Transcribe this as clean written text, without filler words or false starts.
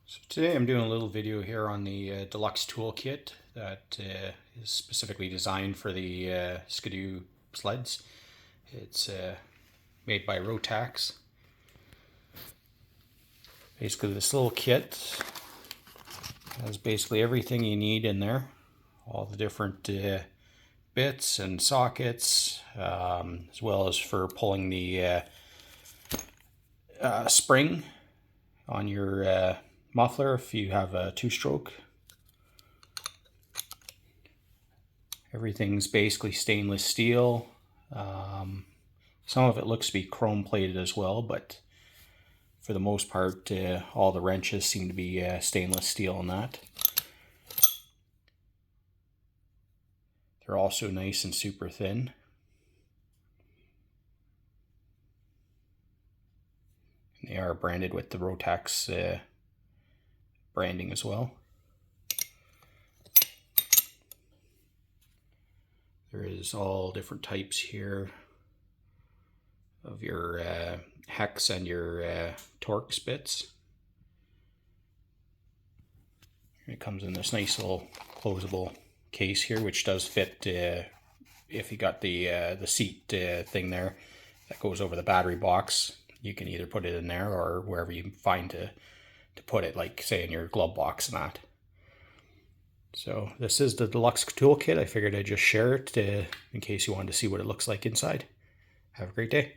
So today I'm doing a little video here on the Deluxe toolkit that is specifically designed for the Skidoo sleds. It's made by Rotax. Basically this little kit has basically everything you need in there. All the different bits and sockets, as well as for pulling the spring on your muffler if you have a two-stroke. Everything's basically stainless steel. Some of it looks to be chrome plated as well, but for the most part all the wrenches seem to be stainless steel in that. They're also nice and super thin. And they are branded with the Rotax branding as well. There is all different types here of your hex and your Torx bits. It comes in this nice little closable case here, which does fit if you got the seat thing there that goes over the battery box. You can either put it in there or wherever you find to put it, like say in your glove box and that. So this is the Deluxe toolkit. I figured I'd just share it in case you wanted to see what it looks like inside. Have a great day.